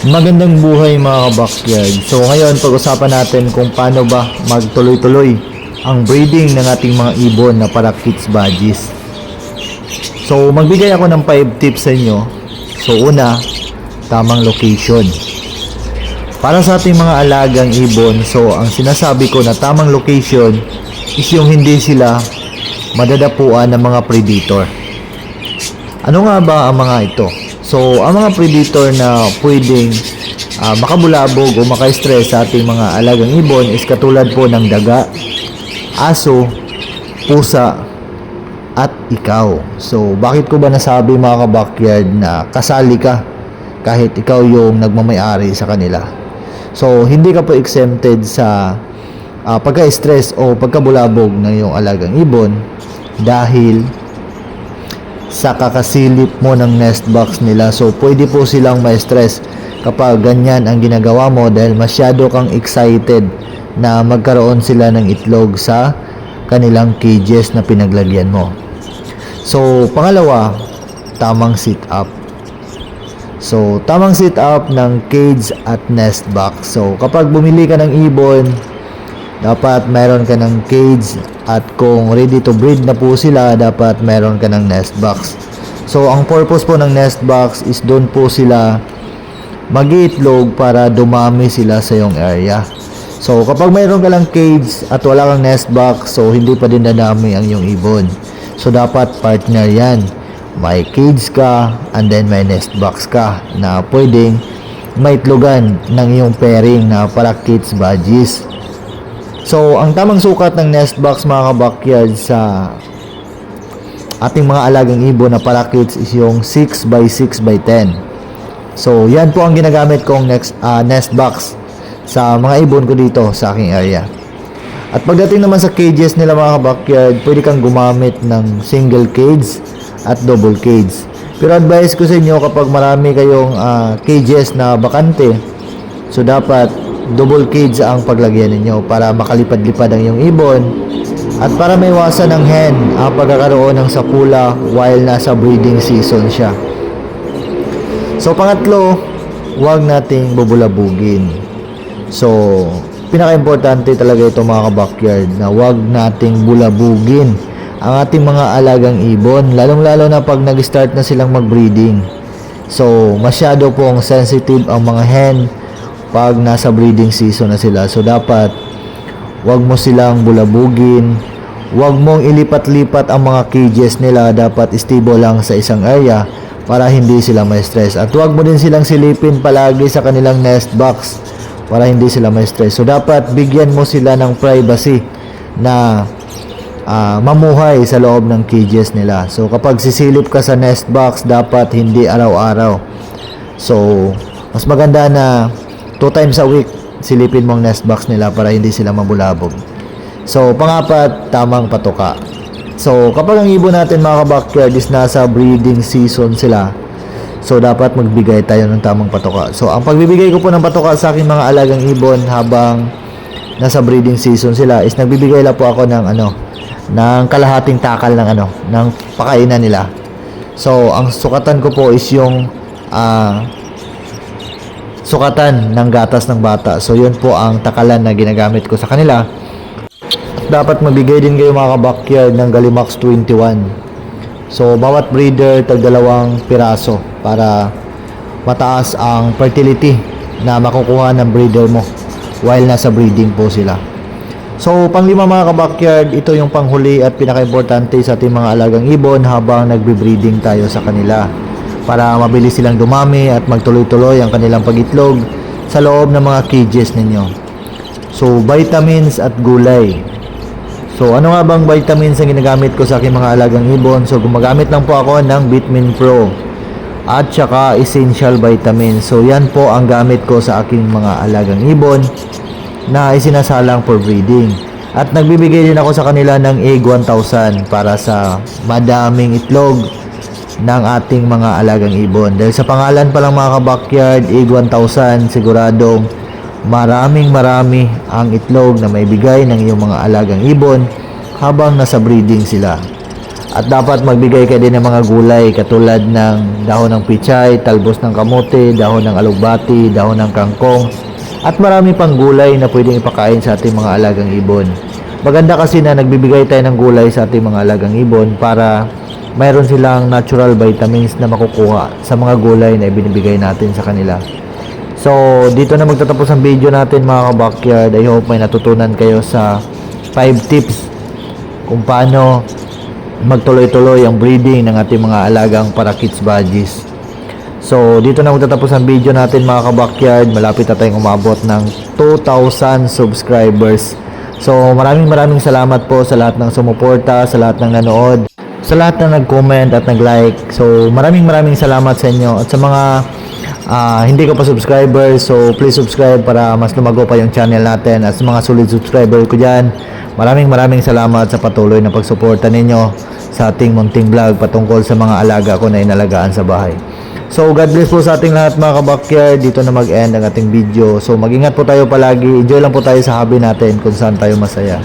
Magandang buhay mga ka-backyard. So ngayon pag-usapan natin kung paano ba magtuloy-tuloy ang breeding ng ating mga ibon na parakeets budgies. So magbigay ako ng 5 tips sa inyo. So una, tamang location. Para sa ating mga alagang ibon, so ang sinasabi ko na tamang location is yung hindi sila madadapuan ng mga predator. Ano nga ba ang mga ito? So, ang mga predator na pwedeng makabulabog o maka-stress sa ating mga alagang ibon is katulad po ng daga, aso, pusa, at ikaw. So, bakit ko ba nasabi mga ka-backyard na kasali ka kahit ikaw yung nagmamayari sa kanila? So, hindi ka po exempted sa pagka-stress o pagkabulabog ng iyong alagang ibon dahil sa kakasilip mo ng nest box nila. So pwede po silang ma-stress kapag ganyan ang ginagawa mo dahil masyado kang excited na magkaroon sila ng itlog sa kanilang cages na pinaglagyan mo. So pangalawa, tamang sit up. So tamang sit up ng cage at nest box. So kapag bumili ka ng ibon, dapat meron ka ng cage at kung ready to breed na po sila, dapat meron ka ng nest box. So ang purpose po ng nest box is doon po sila mag-iitlog para dumami sila sa iyong area. So kapag mayroon ka lang cage at wala kang nest box, so hindi pa din dadami ang iyong ibon. So dapat partner yan. May cage ka and then may nest box ka na pwedeng maitlogan ng iyong pairing na parakeets budgies. So, ang tamang sukat ng nest box mga ka-backyard sa ating mga alagang ibon na parakeets is yung 6x6x10. So, yan po ang ginagamit kong nest box sa mga ibon ko dito sa aking area. At pagdating naman sa cages nila mga ka-backyard, pwede kang gumamit ng single cage at double cage. Pero advice ko sa inyo kapag marami kayong cages na bakante, so dapat double cage ang paglagyan ninyo para makalipad-lipad ang iyong ibon at para maiwasan ng hen ang pagkakaroon ng sapula while nasa breeding season siya. So pangatlo, huwag nating bubulabugin. So pinaka-importante talaga ito mga ka-backyard na huwag nating bulabugin ang ating mga alagang ibon, lalong-lalo na pag nag-start na silang mag-breeding. So masyado pong sensitive ang mga hen pag nasa breeding season na sila. So dapat wag mo silang bulabugin, wag mong ilipat-lipat ang mga cages nila, dapat stable lang sa isang area para hindi sila ma-stress. At wag mo din silang silipin palagi sa kanilang nest box para hindi sila ma-stress. So dapat bigyan mo sila ng privacy na mamuhay sa loob ng cages nila. So kapag sisilip ka sa nest box, dapat hindi araw-araw. So mas maganda na 2 times a week silipin mo ang nest box nila para hindi sila mabulabog. So pangapat, tamang patuka. So kapag ang ibon natin mga ka-backyard is nasa breeding season sila, so dapat magbigay tayo ng tamang patuka. So ang pagbibigay ko po ng patuka sa aking mga alagang ibon habang nasa breeding season sila is nagbibigay lang po ako ng ng kalahating takal ng pakainan nila. So ang sukatan ko po is yung sukatan ng gatas ng bata. So yun po ang takalan na ginagamit ko sa kanila. Dapat mabigay din kayo mga ka-backyard ng Gallimax 21. So bawat breeder tag 2 piraso para mataas ang fertility na makukuha ng breeder mo while nasa breeding po sila. So panglima mga ka-backyard, ito yung panghuli at pinaka-importante sa ating mga alagang ibon habang nagbe-breeding tayo sa kanila, para mabilis silang dumami at magtuloy-tuloy ang kanilang pag-itlog sa loob ng mga cages ninyo. So, vitamins at gulay. So, ano nga bang vitamins ang ginagamit ko sa aking mga alagang ibon? So, gumagamit lang po ako ng Vitamin Pro at saka Essential Vitamins. So, yan po ang gamit ko sa aking mga alagang ibon na isinasalang for breeding. At nagbibigay din ako sa kanila ng Egg 1000 para sa madaming itlog ng ating mga alagang ibon. Dahil sa pangalan pa lang mga ka-backyard, Egg 1000, siguradong marami ang itlog na may bigay ng iyong mga alagang ibon habang nasa breeding sila. At dapat magbigay ka din ng mga gulay katulad ng dahon ng pichay, talbos ng kamote, dahon ng alugbati, dahon ng kangkong, at marami pang gulay na pwedeng ipakain sa ating mga alagang ibon. Maganda kasi na nagbibigay tayo ng gulay sa ating mga alagang ibon para mayroon silang natural vitamins na makukuha sa mga gulay na ibinibigay natin sa kanila. So, dito na magtatapos ang video natin mga ka-backyard. I hope may natutunan kayo sa 5 tips kung paano magtuloy-tuloy ang breeding ng ating mga alagang Parakits Budgies. So, dito na magtatapos ang video natin mga ka-backyard. Malapit na tayong umabot ng 2,000 subscribers. So, maraming salamat po sa lahat ng sumuporta, sa lahat ng nanood, sa lahat ng nag-comment at nag-like. So, maraming salamat sa inyo. At sa mga hindi ko pa subscriber, so please subscribe para mas lumago pa yung channel natin. At sa mga solid subscriber ko dyan, maraming salamat sa patuloy na pagsuporta ninyo sa ating munting vlog patungkol sa mga alaga ko na inalagaan sa bahay. So God bless po sa ating lahat mga ka-backyard. Dito na mag-end ang ating video. So mag-ingat po tayo palagi, enjoy lang po tayo sa hobby natin kung saan tayo masaya.